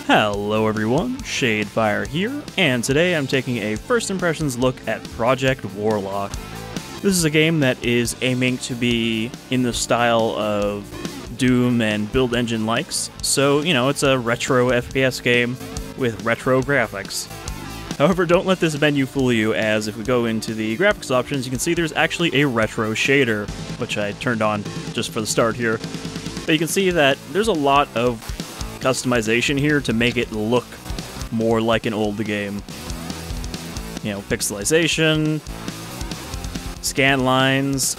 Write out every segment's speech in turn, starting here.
Hello everyone, Shadefire here, and today I'm taking a first impressions look at Project Warlock. This is a game that is aiming to be in the style of Doom and build engine likes, so, you know, it's a retro FPS game with retro graphics. However, don't let this menu fool you, as if we go into the graphics options, you can see there's actually a retro shader, which I turned on just for the start here. But you can see that there's a lot of customization here to make it look more like an old game. You know, pixelization, scan lines,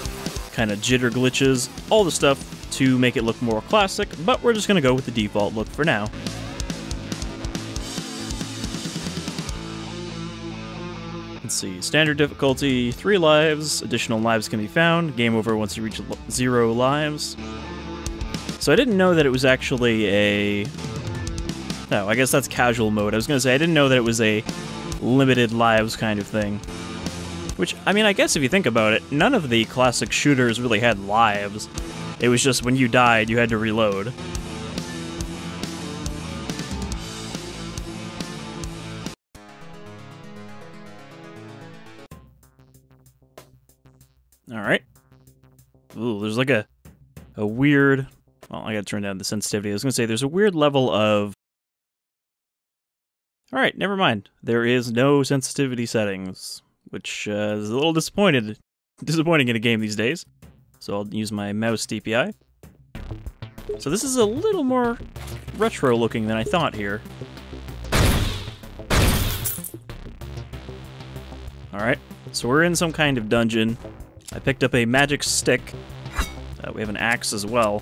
kind of jitter glitches, all the stuff to make it look more classic, but we're just going to go with the default look for now. Let's see, standard difficulty, 3 lives, additional lives can be found, game over once you reach 0 lives. So I didn't know that it was actually a... No, I guess that's casual mode. I was going to say, I didn't know that it was a limited lives kind of thing. Which, I mean, I guess if you think about it, none of the classic shooters really had lives. It was just when you died, you had to reload. Alright. Ooh, there's like a weird... Well, I gotta turn down the sensitivity. I was gonna say, there's a weird level of... Alright, never mind. There is no sensitivity settings, which is a little disappointing in a game these days. So I'll use my mouse DPI. So this is a little more retro looking than I thought here. Alright, so we're in some kind of dungeon. I picked up a magic stick. We have an axe as well.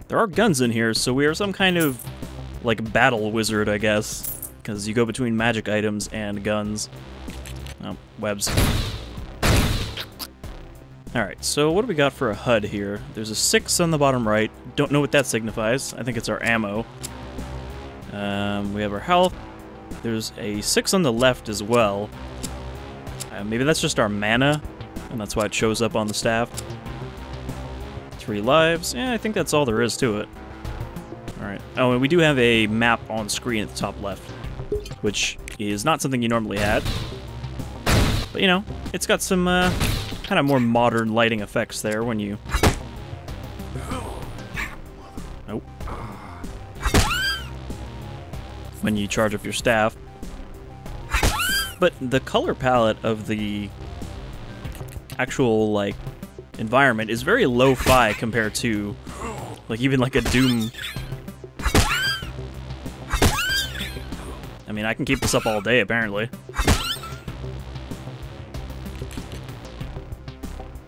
There are guns in here, so we are some kind of, like, battle wizard, I guess. Because you go between magic items and guns. Oh, webs. Alright, so what do we got for a HUD here? There's a 6 on the bottom right. Don't know what that signifies. I think it's our ammo. We have our health. There's a 6 on the left as well. Maybe that's just our mana, and that's why it shows up on the staff. 3 lives. Yeah, I think that's all there is to it. Alright. Oh, and we do have a map on screen at the top left, which is not something you normally had. But, you know, it's got some kind of more modern lighting effects there when you... Nope. When you charge up your staff. But the color palette of the actual, like, environment is very lo-fi compared to, like, even like a Doom. I mean, I can keep this up all day, apparently.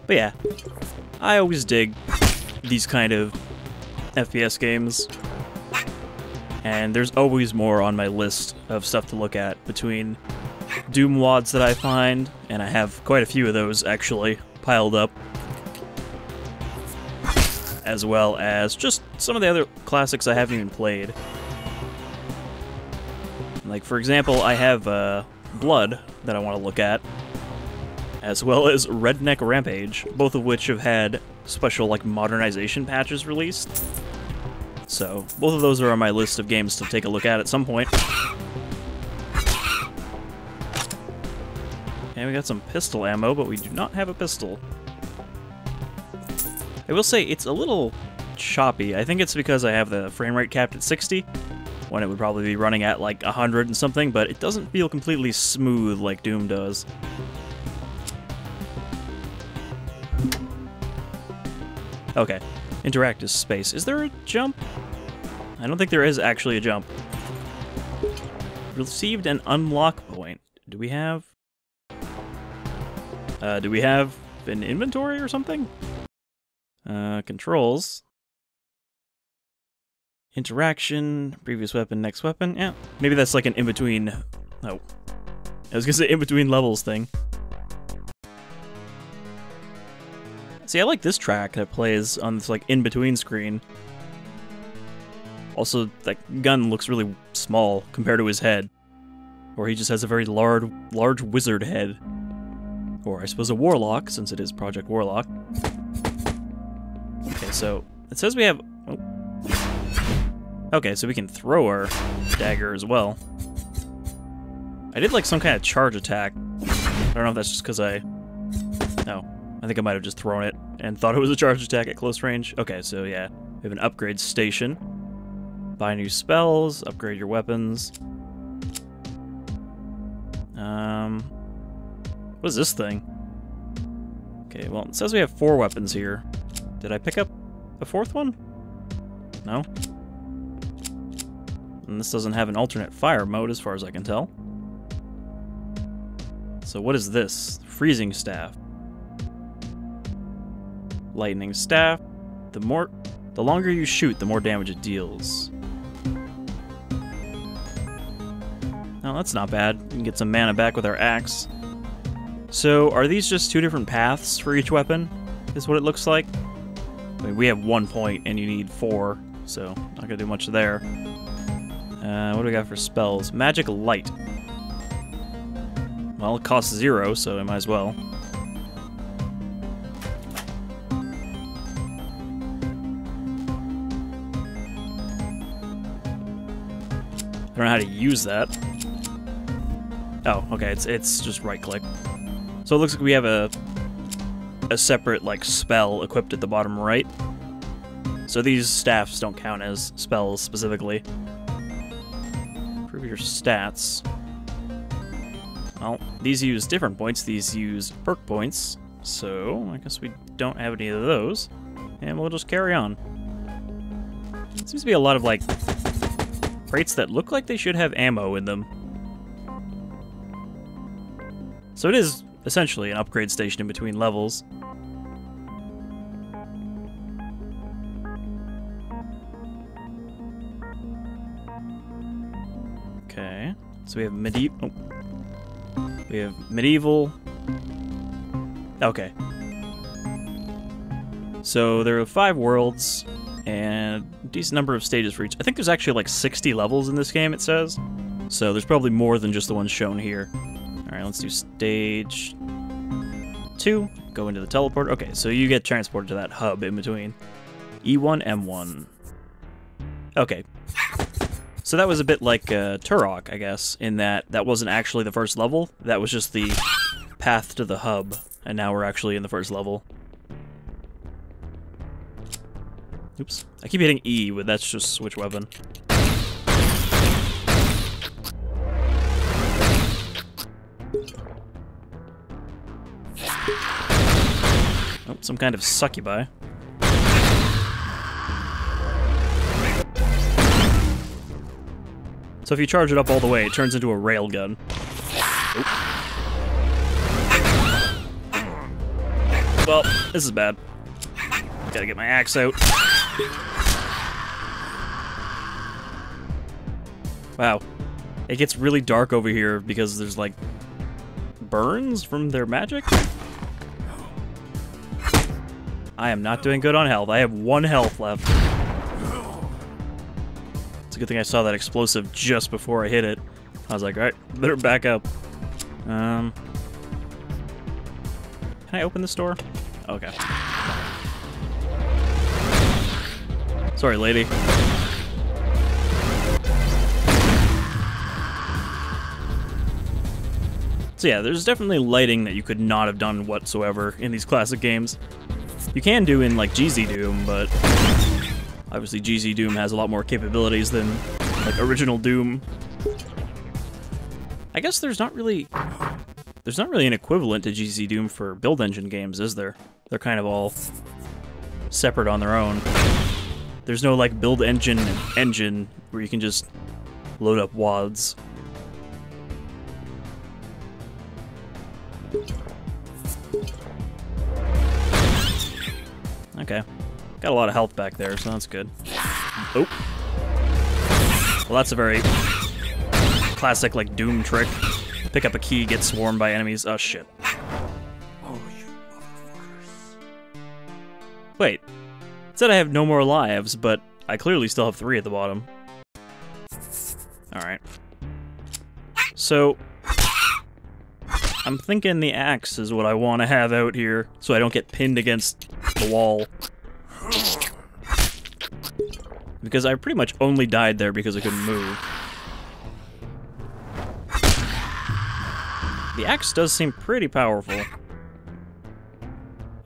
But yeah, I always dig these kind of FPS games. And there's always more on my list of stuff to look at between Doom WODs that I find, and I have quite a few of those, actually, piled up. As well as just some of the other classics I haven't even played. Like, for example, I have Blood that I want to look at, as well as Redneck Rampage, both of which have had special, like, modernization patches released. So, both of those are on my list of games to take a look at some point. And we got some pistol ammo, but we do not have a pistol. I will say, it's a little choppy. I think it's because I have the frame rate capped at 60, when it would probably be running at like 100 and something, but it doesn't feel completely smooth like Doom does. Okay, interactive space. Is there a jump? I don't think there is actually a jump. Received an unlock point. Do we have an inventory or something? Controls. Interaction, previous weapon, next weapon. Yeah, maybe that's like an in-between... Oh. I was gonna say in-between levels thing. See, I like this track that plays on this, like, in-between screen. Also, that gun looks really small compared to his head. Or he just has a very large wizard head. Or I suppose a warlock, since it is Project Warlock. Okay, so it says we have... Oh. Okay, so we can throw our dagger as well. I did like some kind of charge attack. I don't know if that's just because No, I think I might have just thrown it and thought it was a charge attack at close range. Okay, so yeah, we have an upgrade station. Buy new spells, upgrade your weapons. What is this thing? Okay, well, it says we have 4 weapons here. Did I pick up a 4th one? No? And this doesn't have an alternate fire mode as far as I can tell. So what is this? Freezing staff. Lightning staff. The longer you shoot, the more damage it deals. Oh, that's not bad. We can get some mana back with our axe. So, are these just 2 different paths for each weapon? Is what it looks like? I mean, we have 1 point and you need 4, so not gonna do much there. What do we got for spells? Magic Light. Well, it costs 0, so I might as well. I don't know how to use that. Oh, okay, it's just right-click. So it looks like we have a separate, like, spell equipped at the bottom right. So these staffs don't count as spells, specifically. Improve your stats. Well, these use different points. These use perk points. So, I guess we don't have any of those. And we'll just carry on. Seems to be a lot of, like, crates that look like they should have ammo in them. So it is essentially an upgrade station in between levels. Okay, so we have medieval. We have medieval. Okay. So there are 5 worlds and a decent number of stages for each. I think there's actually like 60 levels in this game, it says. So there's probably more than just the ones shown here. Alright, let's do stage 2. Go into the teleport. Okay, so you get transported to that hub in between. E1, M1. Okay. So that was a bit like Turok, I guess, in that wasn't actually the first level. That was just the path to the hub. And now we're actually in the first level. Oops. I keep hitting E, but that's just switch weapon. Oh, some kind of succubi. So if you charge it up all the way, it turns into a railgun. Well, this is bad. Gotta get my axe out. Wow. It gets really dark over here because there's, like, burns from their magic? I am not doing good on health. I have 1 health left. It's a good thing I saw that explosive just before I hit it. I was like, alright, better back up. Can I open this door? Okay. Sorry, lady. So yeah, there's definitely lighting that you could not have done whatsoever in these classic games. You can do in, like, GZ Doom, but obviously GZ Doom has a lot more capabilities than, like, original Doom. I guess there's not really an equivalent to GZ Doom for build engine games, is there? They're kind of all separate on their own. There's no, like, build engine where you can just load up wads. Okay. Got a lot of health back there, so that's good. Oh. Well, that's a very classic, like, Doom trick. Pick up a key, get swarmed by enemies. Oh, shit. Wait. It said I have no more lives, but I clearly still have 3 at the bottom. Alright. So, I'm thinking the axe is what I want to have out here, so I don't get pinned against the wall. Because I pretty much only died there because I couldn't move. The axe does seem pretty powerful.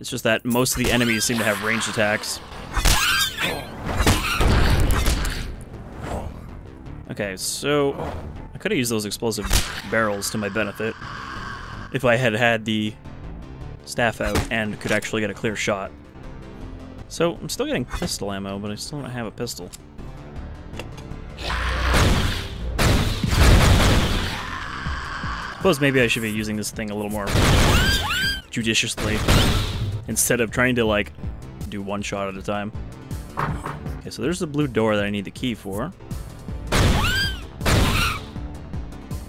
It's just that most of the enemies seem to have ranged attacks. Okay, so I could have used those explosive barrels to my benefit if I had had the staff out and could actually get a clear shot. So I'm still getting pistol ammo, but I still don't have a pistol. I suppose maybe I should be using this thing a little more judiciously instead of trying to, like, do one shot at a time. Okay, so there's the blue door that I need the key for.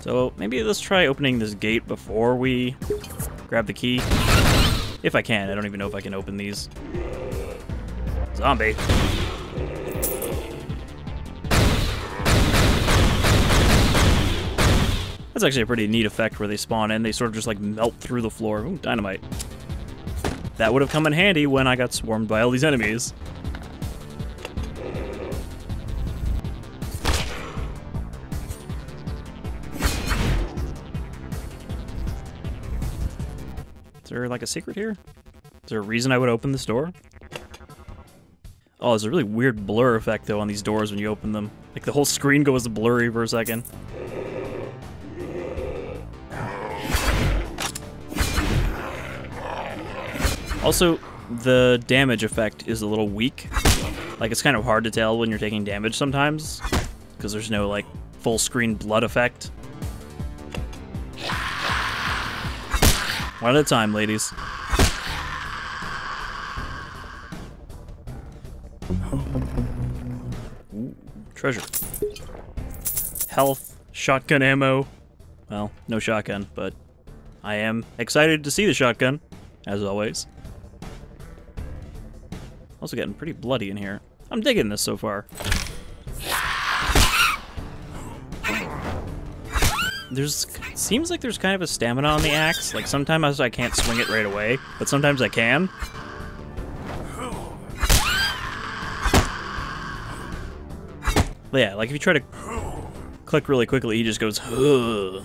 So maybe let's try opening this gate before we grab the key. If I can. I don't even know if I can open these. Zombie. That's actually a pretty neat effect where they spawn in. They sort of just like melt through the floor. Ooh, dynamite. That would have come in handy when I got swarmed by all these enemies. Is there like a secret here? Is there a reason I would open this door? Oh, there's a really weird blur effect though on these doors when you open them. Like the whole screen goes blurry for a second. Also, the damage effect is a little weak. Like, it's kind of hard to tell when you're taking damage sometimes, because there's no, like, full screen blood effect. One at a time, ladies. Ooh, treasure. Health, shotgun ammo. Well, no shotgun, but I am excited to see the shotgun, as always. Also getting pretty bloody in here. I'm digging this so far. Seems like there's kind of a stamina on the axe. Like sometimes I can't swing it right away, but sometimes I can. But yeah, like if you try to click really quickly, he just goes, ugh.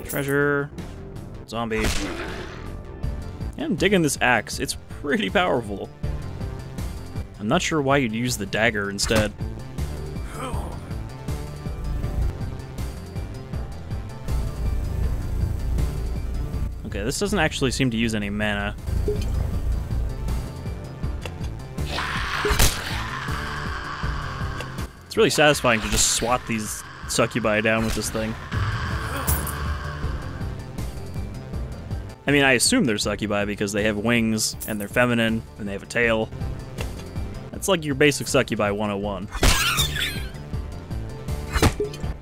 Treasure. Zombie. Yeah, I'm digging this axe. It's pretty powerful. I'm not sure why you'd use the dagger instead. Okay, this doesn't actually seem to use any mana. It's really satisfying to just swat these succubi down with this thing. I mean, I assume they're succubi because they have wings, and they're feminine, and they have a tail. That's like your basic succubi 101.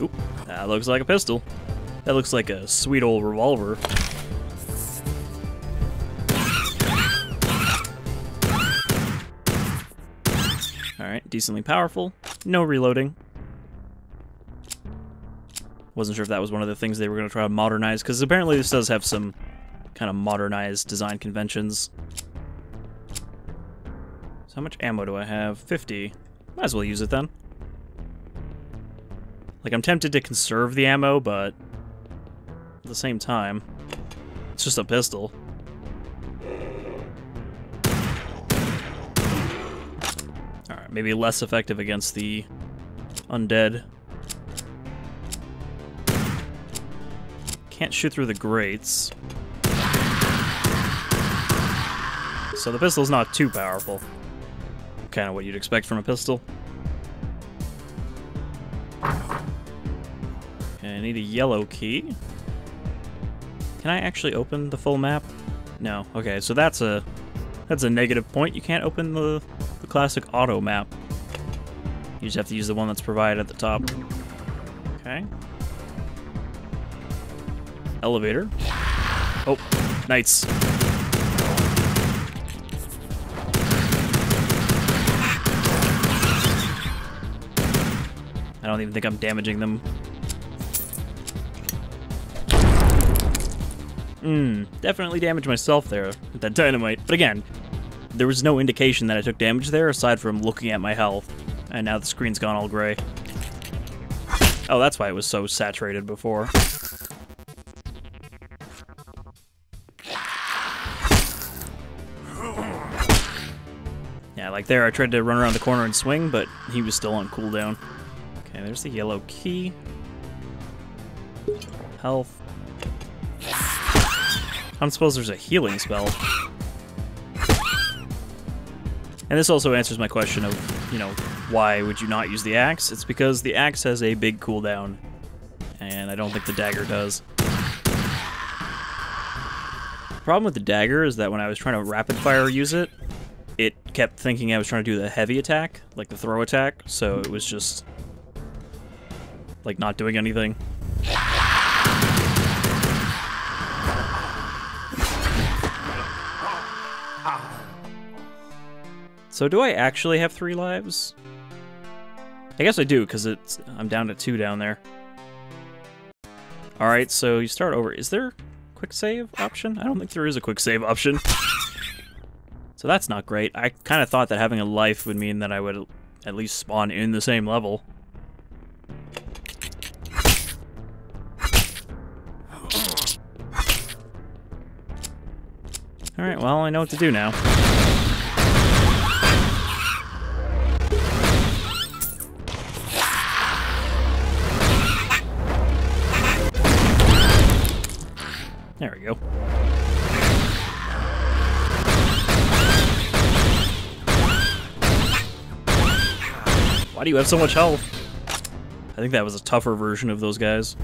Oop, that looks like a pistol. That looks like a sweet old revolver. Alright, decently powerful. No reloading. Wasn't sure if that was one of the things they were going to try to modernize, because apparently this does have some kind of modernized design conventions. So how much ammo do I have? 50. Might as well use it then. Like, I'm tempted to conserve the ammo, but at the same time, it's just a pistol. Alright, maybe less effective against the undead. Can't shoot through the grates. So the pistol's not too powerful. Kind of what you'd expect from a pistol. Okay, I need a yellow key. Can I actually open the full map? No. Okay, so that's a negative point. You can't open the classic auto map. You just have to use the one that's provided at the top. Okay. Elevator. Oh, knights. I don't even think I'm damaging them. Definitely damaged myself there with that dynamite. But again, there was no indication that I took damage there aside from looking at my health. And now the screen's gone all gray. Oh, that's why it was so saturated before. Yeah, like there I tried to run around the corner and swing, but he was still on cooldown. Okay, there's the yellow key. Health. I don't suppose there's a healing spell. And this also answers my question of, you know, why would you not use the axe? It's because the axe has a big cooldown, and I don't think the dagger does. The problem with the dagger is that when I was trying to rapid fire use it, it kept thinking I was trying to do the heavy attack, like the throw attack, so it was just, like, not doing anything. So do I actually have 3 lives? I guess I do, because I'm down to 2 down there. Alright, so you start over. Is there a quick save option? I don't think there is a quick save option. So that's not great. I kind of thought that having a life would mean that I would at least spawn in the same level. Alright, well, I know what to do now. There we go. Why do you have so much health? I think that was a tougher version of those guys.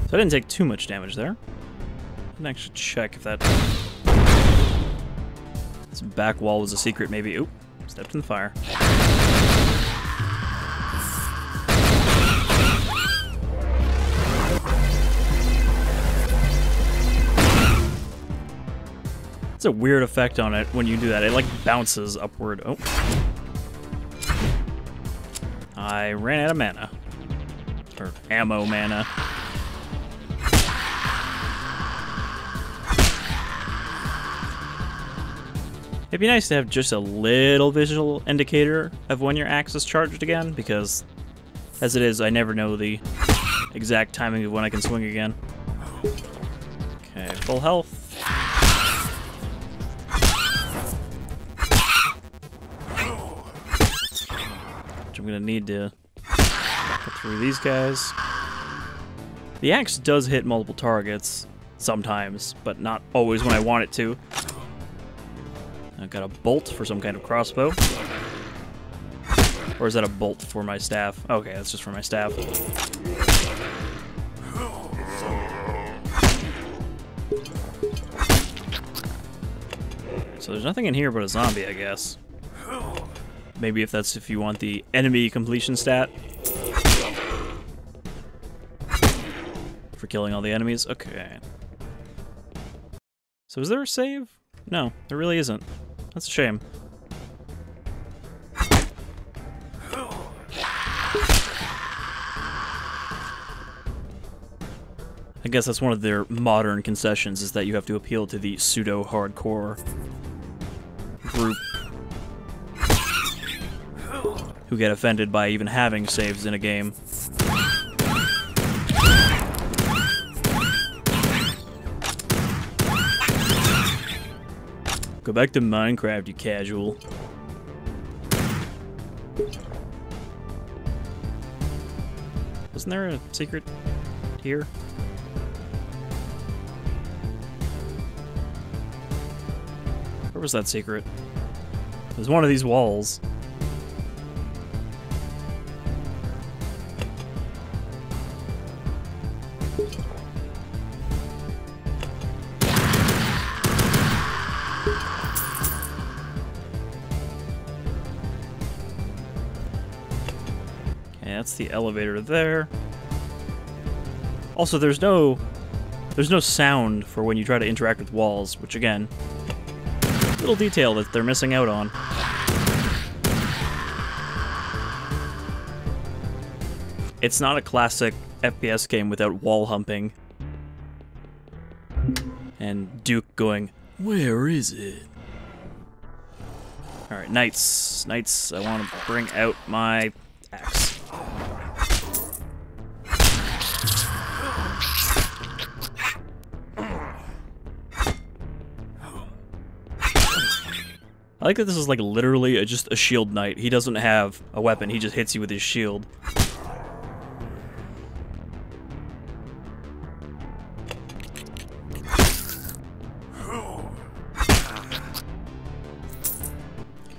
So I didn't take too much damage there. I didn't actually check if that... This back wall was a secret, maybe. Oop, stepped in the fire. It's a weird effect on it when you do that. It like bounces upward. Oh. I ran out of mana. Or ammo mana. It'd be nice to have just a little visual indicator of when your axe is charged again, because as it is, I never know the exact timing of when I can swing again. Okay, full health. I'm gonna need to get through these guys. The axe does hit multiple targets sometimes, but not always when I want it to. I've got a bolt for some kind of crossbow. Or is that a bolt for my staff? Okay, that's just for my staff. So there's nothing in here but a zombie, I guess. Maybe if you want the enemy completion stat. For killing all the enemies. Okay. So is there a save? No, there really isn't. That's a shame. I guess that's one of their modern concessions, is that you have to appeal to the pseudo-hardcore group who get offended by even having saves in a game. Go back to Minecraft, you casual. Wasn't there a secret here? Where was that secret? There's one of these walls. That's the elevator there. Also, there's no sound for when you try to interact with walls, which again, little detail that they're missing out on. It's not a classic FPS game without wall humping. And Duke going, "Where is it?" Alright, knights. Knights, I want to bring out my axe. I like that this is like literally just a shield knight. He doesn't have a weapon, he just hits you with his shield.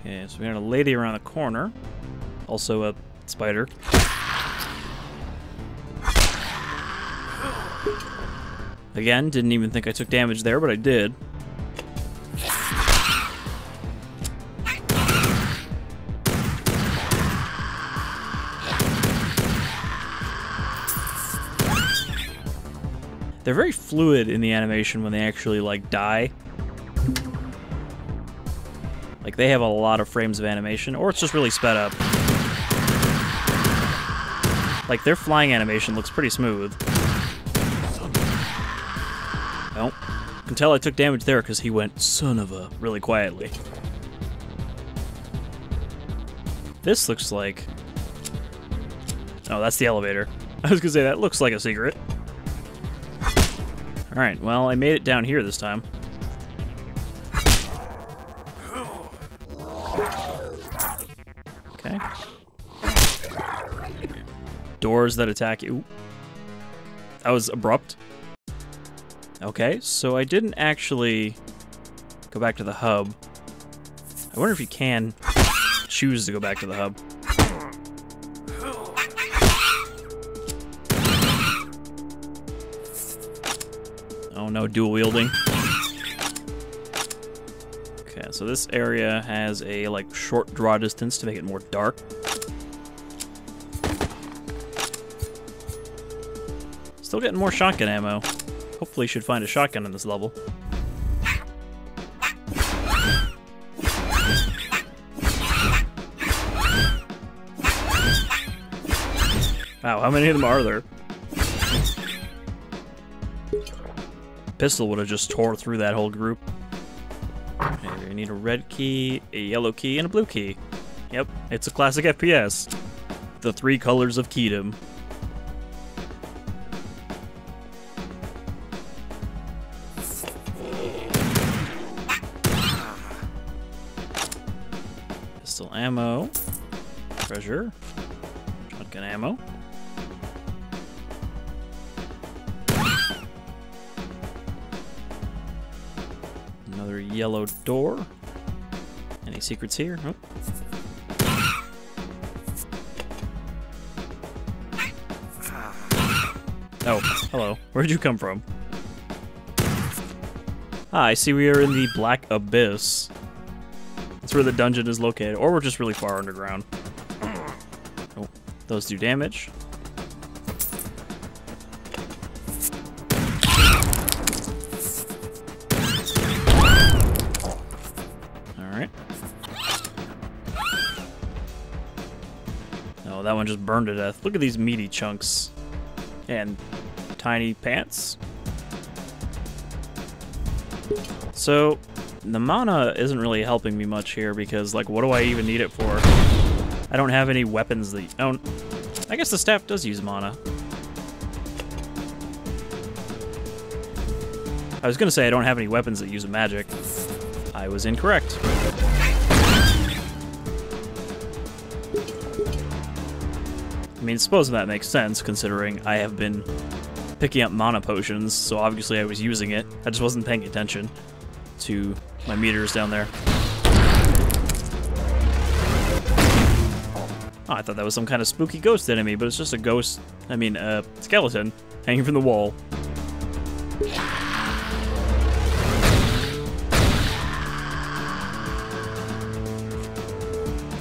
Okay, so we got a lady around the corner. Also a spider. Again, didn't even think I took damage there, but I did. They're very fluid in the animation when they actually, like, die. Like, they have a lot of frames of animation, or it's just really sped up. Like, their flying animation looks pretty smooth. Nope. You can tell I took damage there because he went, son of a, really quietly. This looks like... Oh, that's the elevator. I was gonna say, that looks like a secret. Alright, well, I made it down here this time. Okay. Doors that attack you. That was abrupt. Okay, so I didn't actually go back to the hub. I wonder if you can choose to go back to the hub. Oh no, dual wielding. Okay, so this area has a like short draw distance to make it more dark. Still getting more shotgun ammo. Hopefully should find a shotgun in this level. Wow, how many of them are there? Pistol would have just tore through that whole group. Okay, we need a red key, a yellow key, and a blue key. Yep, it's a classic FPS. The three colors of keydom. Pistol ammo. Treasure. Shotgun ammo. Another yellow door. Any secrets here? Nope. Oh, hello. Where'd you come from? Ah, I see we are in the Black Abyss. That's where the dungeon is located. Or we're just really far underground. Oh, those do damage. Alright. Oh, that one just burned to death. Look at these meaty chunks. And tiny pants. So, the mana isn't really helping me much here because, like, what do I even need it for? I don't have any weapons that... Oh, I guess the staff does use mana. I was gonna say I don't have any weapons that use magic. I was incorrect. I mean, suppose that makes sense, considering I have been picking up mana potions, so obviously I was using it. I just wasn't paying attention to my meters down there. Oh, I thought that was some kind of spooky ghost enemy, but it's just a ghost, I mean, a skeleton hanging from the wall.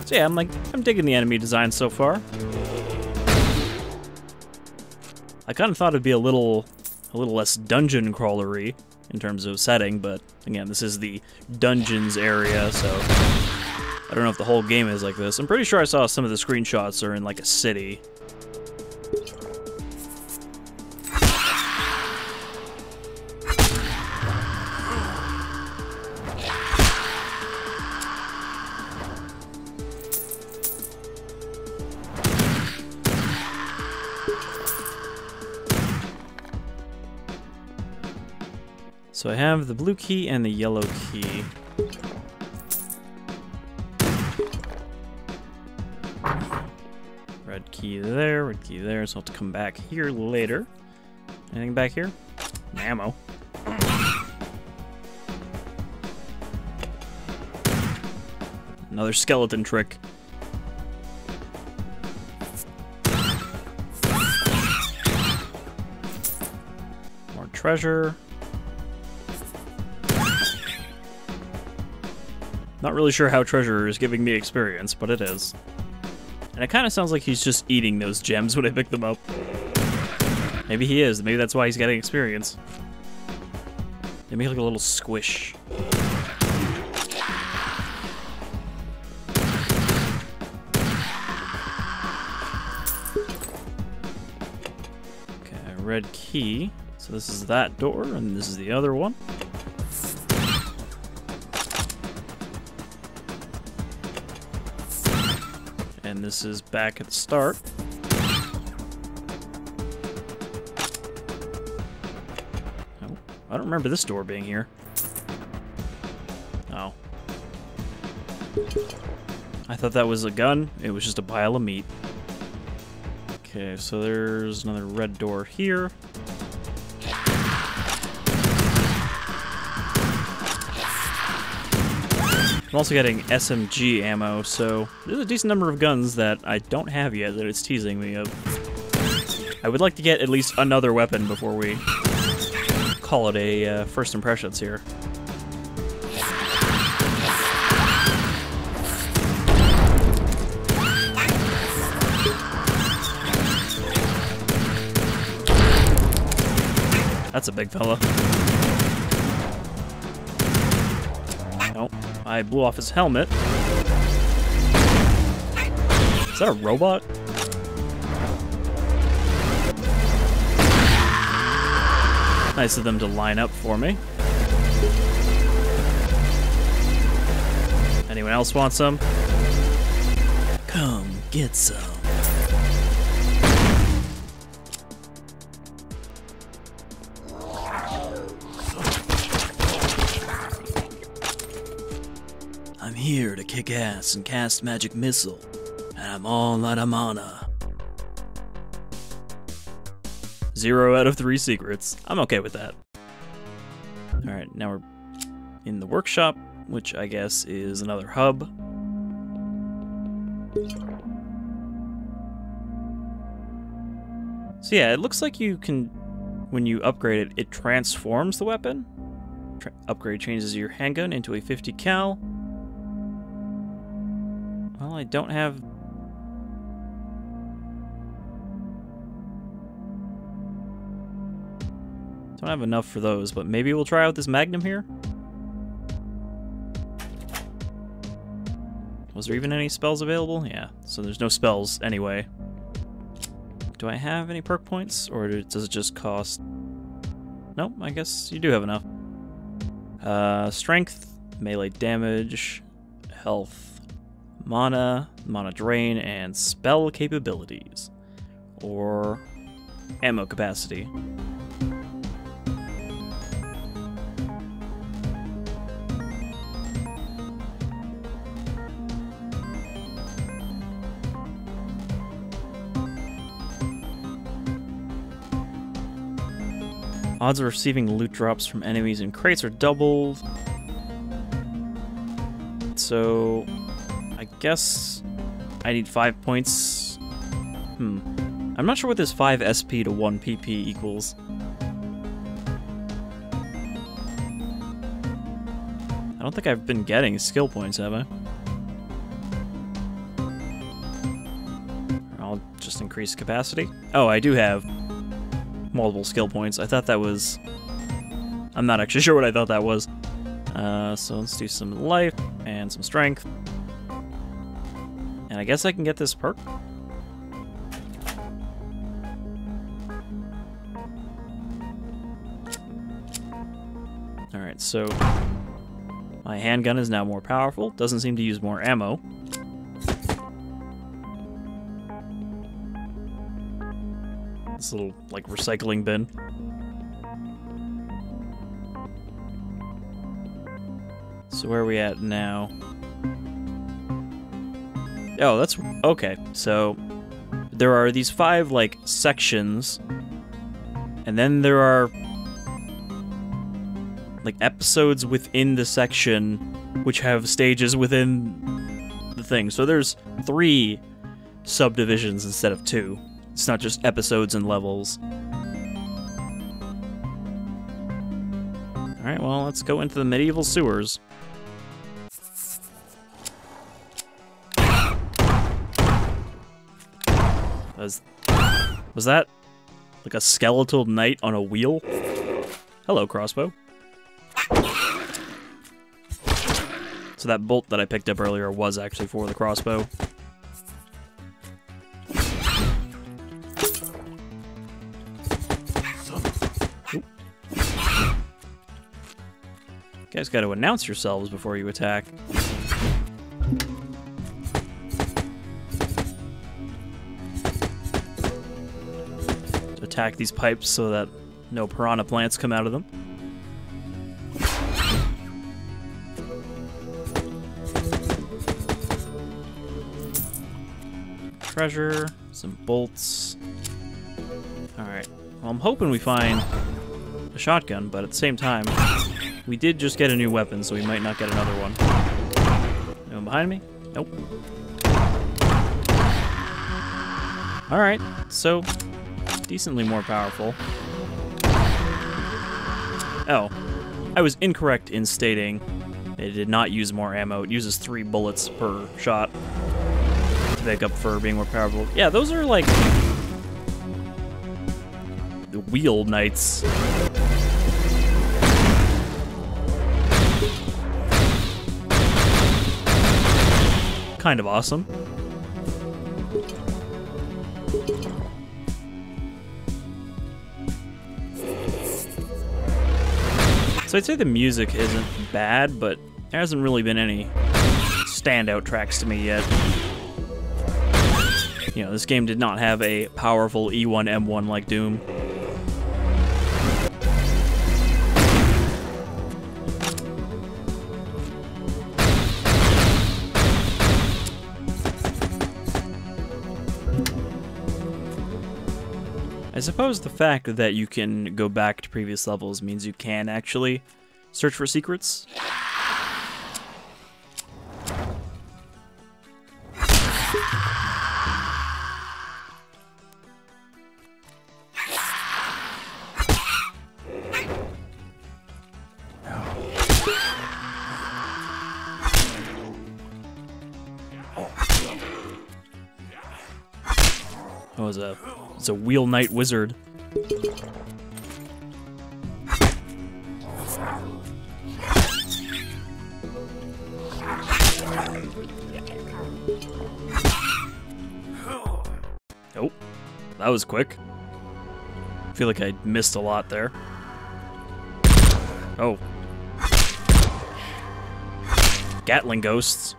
So yeah, I'm digging the enemy design so far. I kind of thought it'd be a little less dungeon crawlery in terms of setting, but again, this is the dungeons area, so I don't know if the whole game is like this. I'm pretty sure I saw some of the screenshots are in like a city. So I have the blue key and the yellow key. Red key there, so I'll have to come back here later. Anything back here? Ammo. Another skeleton trick. More treasure. Not really sure how treasure is giving me experience, but it is. And it kind of sounds like he's just eating those gems when I pick them up. Maybe he is. Maybe that's why he's getting experience. They make like a little squish. Okay, red key. So this is that door, and this is the other one. And this is back at the start. Oh, I don't remember this door being here. Oh. I thought that was a gun. It was just a pile of meat. Okay, so there's another red door here. I'm also getting SMG ammo, so there's a decent number of guns that I don't have yet that it's teasing me of. I would like to get at least another weapon before we call it a first impressions here. That's a big fella. Nope. I blew off his helmet. Is that a robot? Nice of them to line up for me. Anyone else want some? Come get some. I'm here to kick ass and cast magic missile, and I'm all out of mana. 0 out of 3 secrets. I'm okay with that. Alright, now we're in the workshop, which I guess is another hub. So yeah, it looks like you can, when you upgrade it, it transforms the weapon. Upgrade changes your handgun into a 50 cal. Well, I don't have... Don't have enough for those, but maybe we'll try out this Magnum here? Was there even any spells available? Yeah, so there's no spells anyway. Do I have any perk points, or does it just cost... Nope, I guess you do have enough. Strength, melee damage, health, mana, mana drain, and spell capabilities. Or ammo capacity. Odds of receiving loot drops from enemies in crates are doubled. So, I guess I need 5 points. I'm not sure what this 5 SP to 1 PP equals. I don't think I've been getting skill points, have I? I'll just increase capacity. Oh, I do have multiple skill points. I thought that was... I'm not actually sure what I thought that was. So let's do some life and some strength. And I guess I can get this perk. Alright, so my handgun is now more powerful. Doesn't seem to use more ammo. This little, like, recycling bin. So where are we at now? Oh, that's... okay. So there are these 5, like, sections, and then there are, like, episodes within the section which have stages within the thing. So there's 3 subdivisions instead of 2. It's not just episodes and levels. Alright, well, let's go into the medieval sewers. Was that like a skeletal knight on a wheel? Hello, crossbow. So that bolt that I picked up earlier was actually for the crossbow. Oop. You guys got to announce yourselves before you attack. Attack these pipes so that no piranha plants come out of them. Treasure, some bolts. Alright, well, I'm hoping we find a shotgun, but at the same time, we did just get a new weapon, so we might not get another one. Anyone behind me? Nope. Alright, so decently more powerful. Oh, I was incorrect in stating it did not use more ammo. It uses 3 bullets per shot to make up for being more powerful. Yeah, those are like the wheel knights. Kind of awesome. So I'd say the music isn't bad, but there hasn't really been any standout tracks to me yet. You know, this game did not have a powerful E1, M1 like Doom. I suppose the fact that you can go back to previous levels means you can actually search for secrets. Oh, it's a wheel knight wizard. Oh, that was quick. I feel like I missed a lot there. Oh. Gatling ghosts.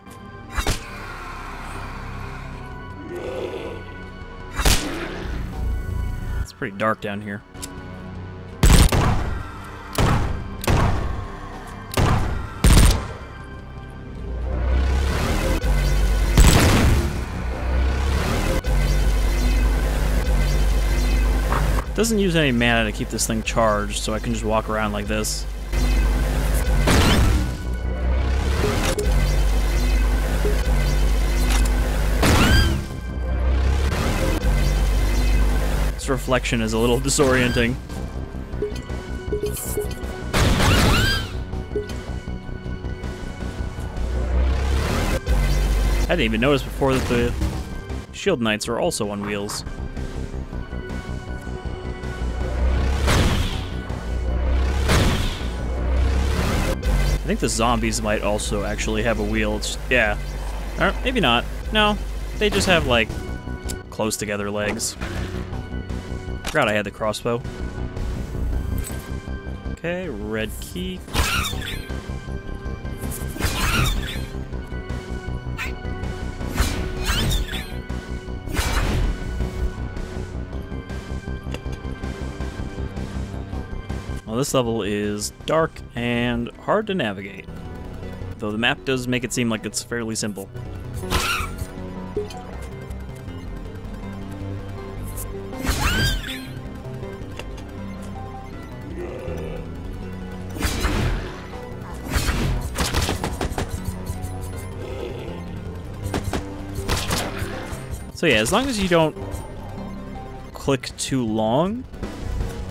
It's pretty dark down here. Doesn't use any mana to keep this thing charged, so I can just walk around like this. This reflection is a little disorienting. I didn't even notice before that the shield knights are also on wheels. I think the zombies might also actually have a wheel. Yeah. Or maybe not. No. They just have, like, close together legs. Forgot I had the crossbow. Okay, red key. Well, this level is dark and hard to navigate. though the map does make it seem like it's fairly simple. So yeah, as long as you don't click too long,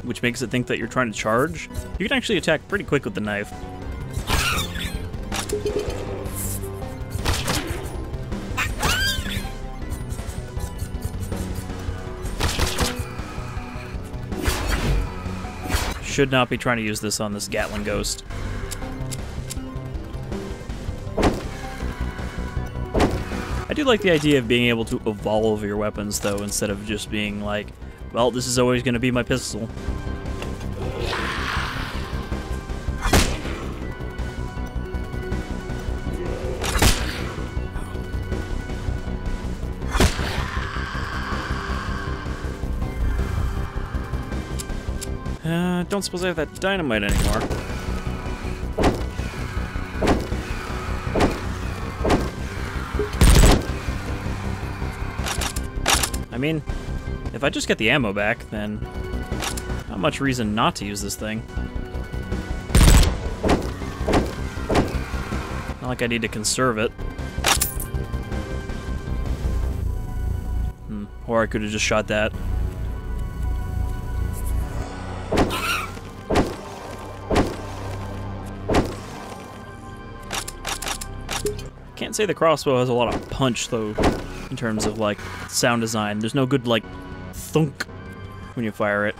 which makes it think that you're trying to charge, you can actually attack pretty quick with the knife. Should not be trying to use this on this Gatling Ghost. I do like the idea of being able to evolve your weapons, though, instead of just being like, well, this is always going to be my pistol. Don't suppose I have that dynamite anymore. I mean, if I just get the ammo back, then not much reason not to use this thing. Not like I need to conserve it. Or I could have just shot that. Can't say the crossbow has a lot of punch, though, in terms of, like, sound design. There's no good, like, thunk when you fire it.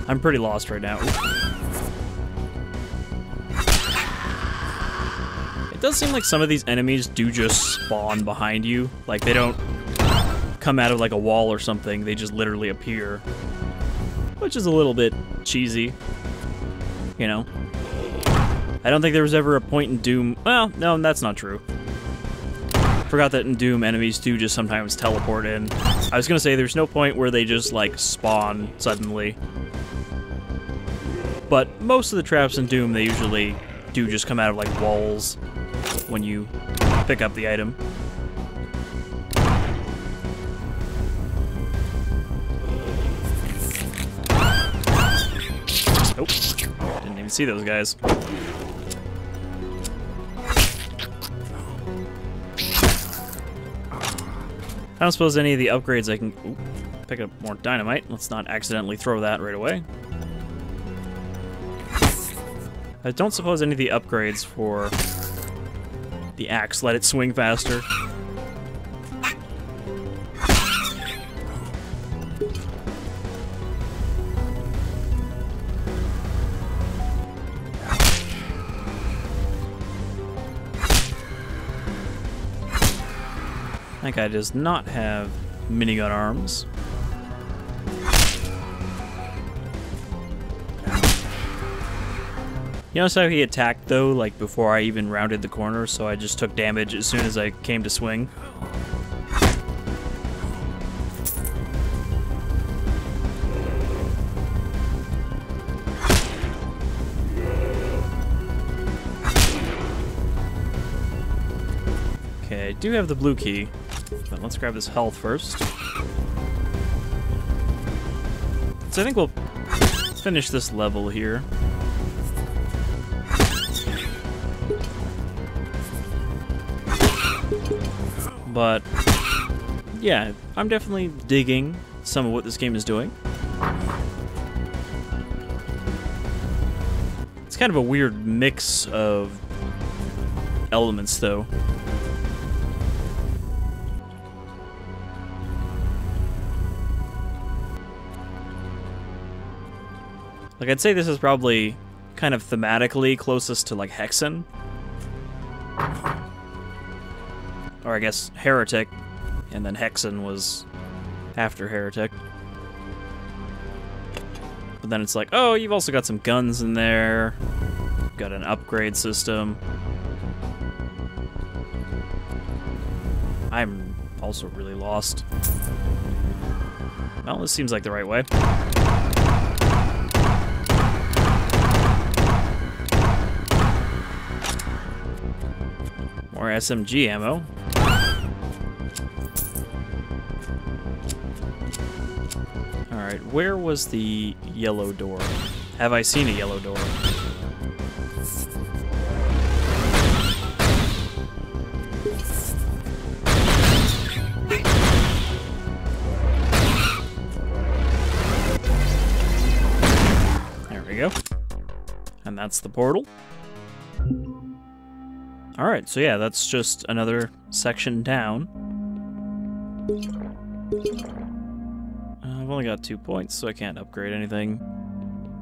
I'm pretty lost right now. It does seem like some of these enemies do just spawn behind you. Like, they don't come out of, like, a wall or something. They just literally appear. Which is a little bit cheesy. You know? I don't think there was ever a point in Doom... Well, no, that's not true. Forgot that in Doom, enemies do just sometimes teleport in. I was gonna say, there's no point where they just, like, spawn suddenly. But most of the traps in Doom, they usually do just come out of, like, walls when you pick up the item. Nope. Didn't even see those guys. I don't suppose any of the upgrades I can... Ooh, pick up more dynamite. Let's not accidentally throw that right away. I don't suppose any of the upgrades for the axe let it swing faster. That guy does not have minigun arms. You notice how he attacked, though, like, before I even rounded the corner, so I just took damage as soon as I came to swing. Okay, I do have the blue key, but let's grab this health first. So I think we'll finish this level here. But, yeah, I'm definitely digging some of what this game is doing. It's kind of a weird mix of elements, though. Like, I'd say this is probably kind of thematically closest to, like, Hexen. Or I guess Heretic, and then Hexen was after Heretic. But then it's like, oh, you've also got some guns in there. You've got an upgrade system. I'm also really lost. Well, this seems like the right way. More SMG ammo. Alright, where was the yellow door? Have I seen a yellow door? There we go. And that's the portal. Alright, so yeah, that's just another section down. I've only got 2 points, so I can't upgrade anything.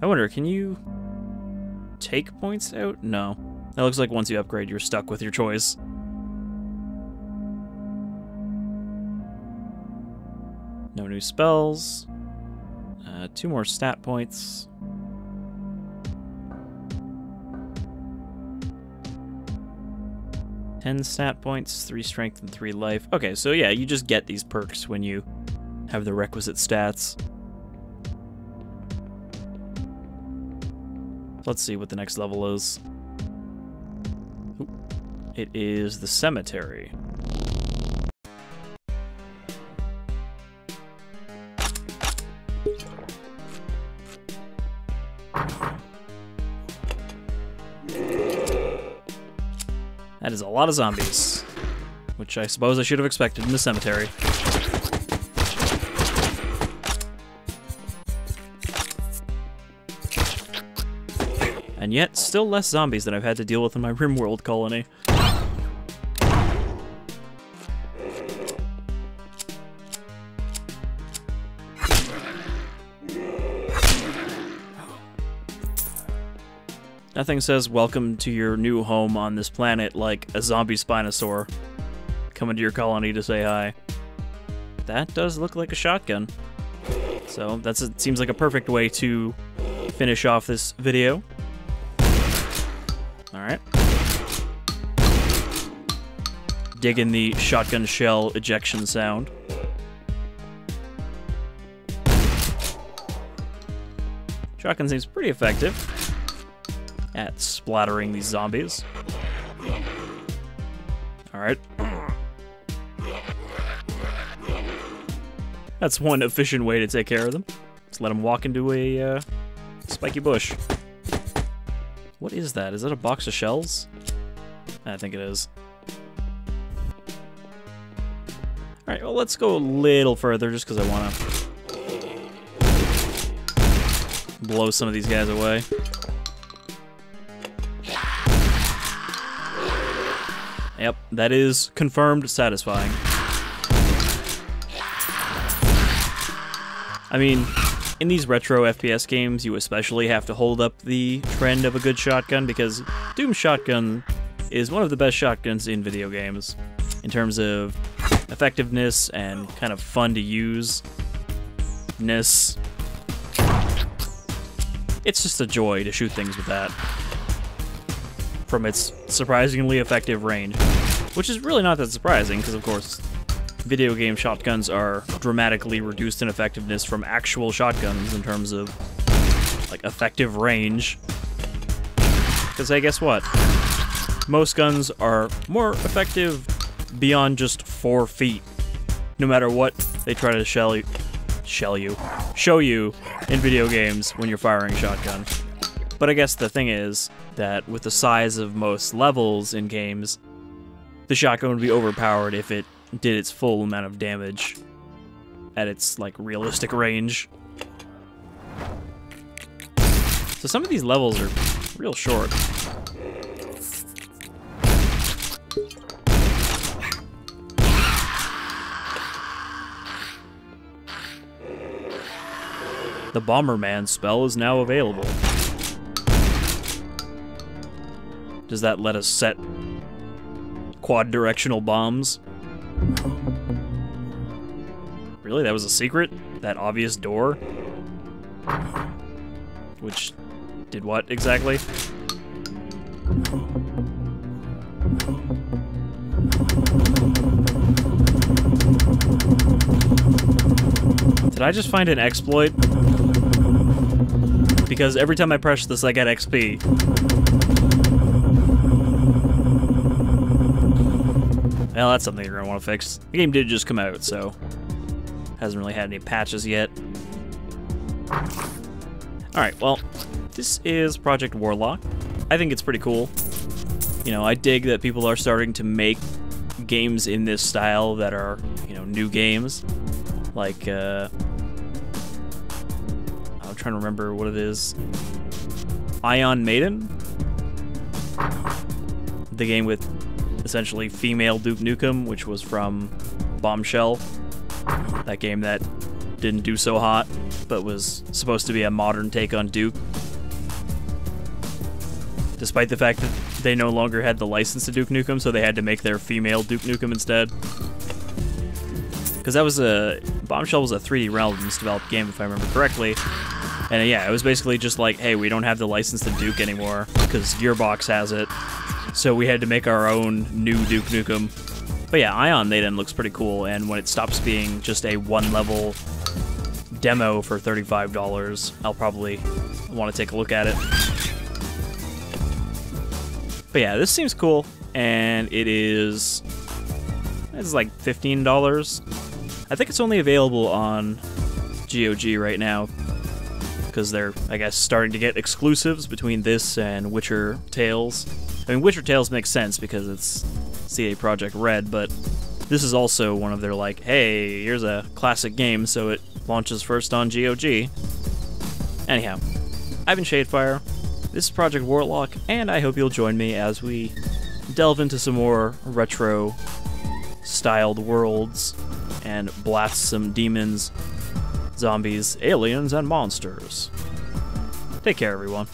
I wonder, can you take points out? No. That looks like once you upgrade, you're stuck with your choice. No new spells. 2 more stat points. Ten stat points, 3 strength, and 3 life. Okay, so yeah, you just get these perks when you have the requisite stats. Let's see what the next level is. Ooh. It is the cemetery. That is a lot of zombies, which I suppose I should have expected in the cemetery. And yet, still less zombies than I've had to deal with in my RimWorld colony. Nothing says welcome to your new home on this planet like a zombie Spinosaur coming to your colony to say hi. That does look like a shotgun. So it seems like a perfect way to finish off this video. Alright. Digging the shotgun shell ejection sound. Shotgun seems pretty effective at splattering these zombies. Alright. That's one efficient way to take care of them. Just let them walk into a spiky bush. What is that? Is that a box of shells? I think it is. Alright, well, let's go a little further just because I want to blow some of these guys away. Yep, that is confirmed satisfying. I mean, in these retro FPS games, you especially have to hold up the trend of a good shotgun because Doom Shotgun is one of the best shotguns in video games in terms of effectiveness and kind of fun to use-ness. It's just a joy to shoot things with that from its surprisingly effective range, which is really not that surprising because, of course, video game shotguns are dramatically reduced in effectiveness from actual shotguns in terms of, like, effective range. Because, hey, guess what? Most guns are more effective beyond just 4 feet, no matter what they try to show you in video games when you're firing a shotgun. But I guess the thing is that with the size of most levels in games, the shotgun would be overpowered if it did its full amount of damage at its, like, realistic range. So some of these levels are real short. The Bomberman spell is now available. Does that let us set quad directional bombs? Really? That was a secret? That obvious door? Which did what exactly? Did I just find an exploit? Because every time I press this, I get XP. Well, that's something you're gonna want to fix. The game did just come out, so hasn't really had any patches yet. Alright, well, this is Project Warlock. I think it's pretty cool. You know, I dig that people are starting to make games in this style that are, you know, new games. Like, I'm trying to remember what it is. Ion Maiden? The game with essentially female Duke Nukem, which was from Bombshell. That game that didn't do so hot, but was supposed to be a modern take on Duke. Despite the fact that they no longer had the license to Duke Nukem, so they had to make their female Duke Nukem instead. Because that was Bombshell was a 3D Realms developed game, if I remember correctly. And yeah, it was basically just like, hey, we don't have the license to Duke anymore, because Gearbox has it. So we had to make our own new Duke Nukem. But yeah, Ion Maiden looks pretty cool, and when it stops being just a one-level demo for $35, I'll probably want to take a look at it. But yeah, this seems cool, and it's like $15. I think it's only available on GOG right now, because they're, I guess, starting to get exclusives between this and Witcher Tales. I mean, Witcher Tales makes sense because it's CD Projekt Red, but this is also one of their, like, hey, here's a classic game, so it launches first on GOG. Anyhow, I've been Shadefire. This is Project Warlock, and I hope you'll join me as we delve into some more retro-styled worlds and blast some demons, zombies, aliens, and monsters. Take care, everyone.